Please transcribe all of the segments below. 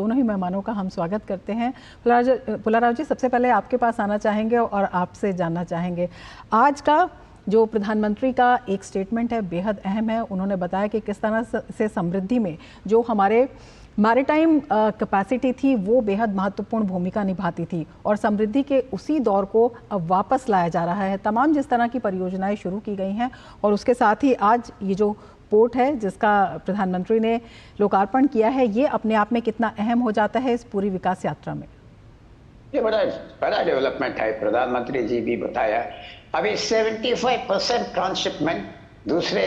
दोनों ही मेहमानों का हम स्वागत करते हैं। पुलाराव जी, सबसे पहले आपके पास आना चाहेंगे और आपसे जानना चाहेंगे, आज का जो प्रधानमंत्री का एक स्टेटमेंट है बेहद अहम है। उन्होंने बताया कि किस तरह से समृद्धि में जो हमारे मैरीटाइम कैपेसिटी थी वो बेहद महत्वपूर्ण भूमिका निभाती थी और समृद्धि के उसी दौर को अब वापस लाया जा रहा है। तमाम जिस तरह की परियोजनाएं शुरू की गई हैं और उसके साथ ही आज ये जो पोर्ट है जिसका प्रधानमंत्री ने लोकार्पण किया है, ये अपने आप में कितना अहम हो जाता है इस पूरी विकास यात्रा में? ये बड़ा डेवलपमेंट है। प्रधानमंत्री जी भी बताया, अभी 75% ट्रांसशिपमेंट दूसरे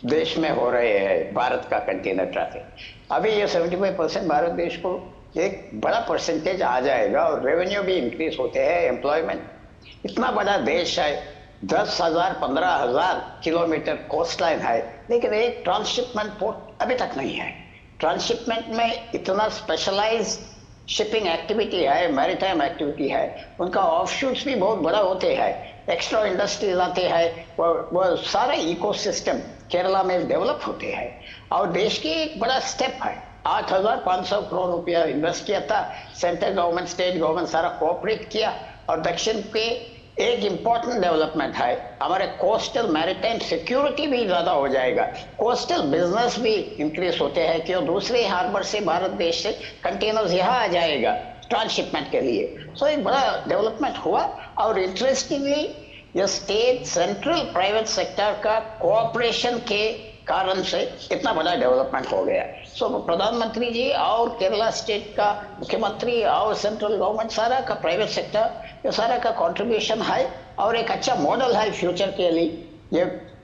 देश में हो रहे हैं भारत का कंटेनर ट्रैफिक। अभी ये 75% भारत देश को एक बड़ा परसेंटेज आ जाएगा और रेवेन्यू भी इंक्रीज होते हैं, एम्प्लॉयमेंट। इतना बड़ा देश है, 10,000 15,000 किलोमीटर कोस्ट लाइन है, लेकिन एक ट्रांसशिपमेंट पोर्ट अभी तक नहीं है। ट्रांसशिपमेंट में इतना स्पेशलाइज शिपिंग एक्टिविटी है, मैरीटाइम एक्टिविटी है, उनका ऑफशूट्स भी बहुत बड़ा होते हैं, एक्स्ट्रा इंडस्ट्रीज आते हैं, वो सारा इकोसिस्टम केरला में डेवलप होते हैं। और देश की एक बड़ा स्टेप है, 8,500 करोड़ रुपया इन्वेस्ट किया था, सेंट्रल गवर्नमेंट स्टेट गवर्नमेंट सारा कोऑपरेट किया। और दक्षिण पे एक इम्पॉर्टेंट डेवलपमेंट है, हमारे कोस्टल मैरीटाइम सिक्योरिटी भी ज्यादा हो जाएगा, कोस्टल बिजनेस भी इंक्रीज होते हैं क्यों दूसरे हार्बर से भारत देश से कंटेनर्स यहाँ आ जाएगा ट्रांसशिपमेंट के लिए। सो एक बड़ा डेवलपमेंट हुआ। और इंटरेस्टिंगली ये स्टेट सेंट्रल प्राइवेट सेक्टर का कोऑपरेशन के कारण से इतना बड़ा डेवलपमेंट हो गया। सो प्रधानमंत्री जी और केरला स्टेट का मुख्यमंत्री और सेंट्रल गवर्नमेंट सारा का प्राइवेट सेक्टर ये सारा का कंट्रीब्यूशन है और एक अच्छा मॉडल है फ्यूचर के लिए। ये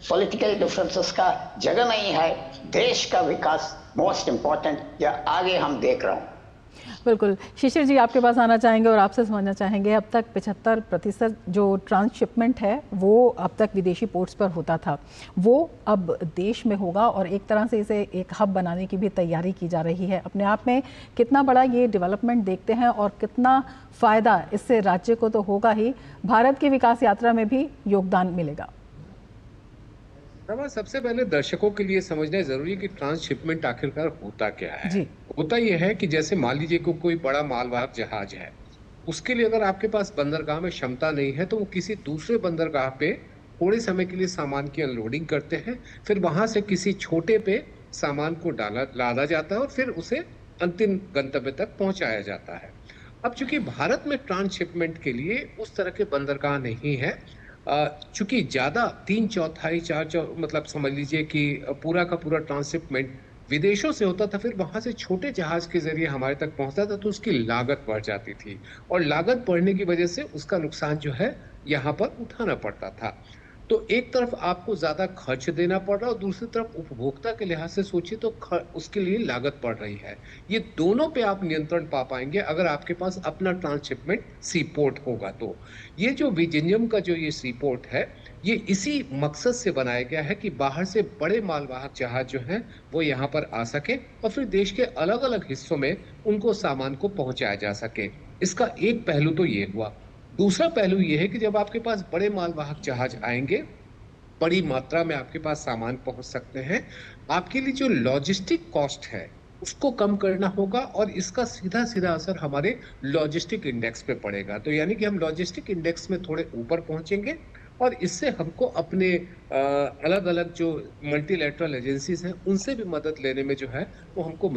पॉलिटिकल डिफरेंसेस का जगह नहीं है, देश का विकास मोस्ट इम्पोर्टेंट, या आगे हम देख रहे हैं। बिल्कुल। शिशिर जी, आपके पास आना चाहेंगे और आपसे समझना चाहेंगे, अब तक 75% जो ट्रांसशिपमेंट है वो अब तक विदेशी पोर्ट्स पर होता था, वो अब देश में होगा और एक तरह से इसे एक हब बनाने की भी तैयारी की जा रही है। अपने आप में कितना बड़ा ये डेवलपमेंट देखते हैं और कितना फ़ायदा इससे राज्य को तो होगा ही, भारत की विकास यात्रा में भी योगदान मिलेगा? सबसे पहले दर्शकों के लिए समझना जरूरी है कि ट्रांसशिपमेंट आखिरकार होता क्या है। जी। होता यह है कि जैसे मान लीजिए कि कोई बड़ा मालवाहक जहाज है, उसके लिए अगर आपके पास बंदरगाह में क्षमता नहीं है तो वो किसी दूसरे बंदरगाह पे थोड़े समय के लिए सामान की अनलोडिंग करते हैं, फिर वहां से किसी छोटे पे सामान को लादा जाता है और फिर उसे अंतिम गंतव्य तक पहुंचाया जाता है। अब चूंकि भारत में ट्रांसशिपमेंट के लिए उस तरह के बंदरगाह नहीं है, चूंकि ज्यादा 3/4 मतलब समझ लीजिए कि पूरा का पूरा ट्रांसशिपमेंट विदेशों से होता था, फिर वहां से छोटे जहाज के जरिए हमारे तक पहुंचता था, तो उसकी लागत बढ़ जाती थी और लागत बढ़ने की वजह से उसका नुकसान जो है यहाँ पर उठाना पड़ता था। तो एक तरफ आपको ज्यादा खर्च देना पड़ रहा है और दूसरी तरफ उपभोक्ता के लिहाज से सोचिए तो उसके लिए लागत बढ़ रही है। ये दोनों पे आप नियंत्रण पा पाएंगे अगर आपके पास अपना ट्रांसशिपमेंट सी पोर्ट होगा। तो ये जो विजिनियम का जो ये सी पोर्ट है, ये इसी मकसद से बनाया गया है कि बाहर से बड़े मालवाहक जहाज जो हैं वो यहाँ पर आ सके और फिर देश के अलग अलग हिस्सों में उनको सामान को पहुंचाया जा सके। इसका एक पहलू तो ये हुआ। दूसरा पहलू ये है कि जब आपके पास बड़े मालवाहक जहाज आएंगे, बड़ी मात्रा में आपके पास सामान पहुंच सकते हैं, आपके लिए जो लॉजिस्टिक कॉस्ट है उसको कम करना होगा और इसका सीधा सीधा असर हमारे लॉजिस्टिक इंडेक्स पे पड़ेगा। तो यानी कि हम लॉजिस्टिक इंडेक्स में थोड़े ऊपर पहुंचेंगे और इससे हमको अपने अलग अलग जो मल्टीलैटरल एजेंसीज हैं उनसे भी मदद लेने में जो है वो हमको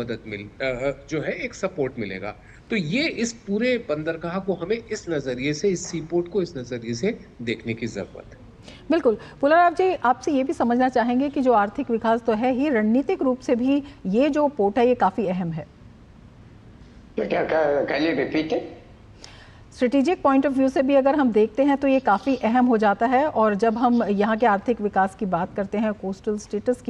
जो है एक सपोर्ट मिलेगा। तो ये इस पूरे बंदरगाह को हमें इस नजरिए से, इस सी पोर्ट को इस नजरिए से देखने की जरूरत है। बिल्कुल। पुलाराव जी, आपसे ये भी समझना चाहेंगे कि जो आर्थिक विकास तो है ही, रणनीतिक रूप से भी ये जो पोर्ट है ये काफी अहम है। स्ट्रेटेजिक पॉइंट ऑफ व्यू से भी अगर हम देखते हैं तो ये काफ़ी अहम हो जाता है। और जब हम यहाँ के आर्थिक विकास की बात करते हैं, कोस्टल स्टेटस की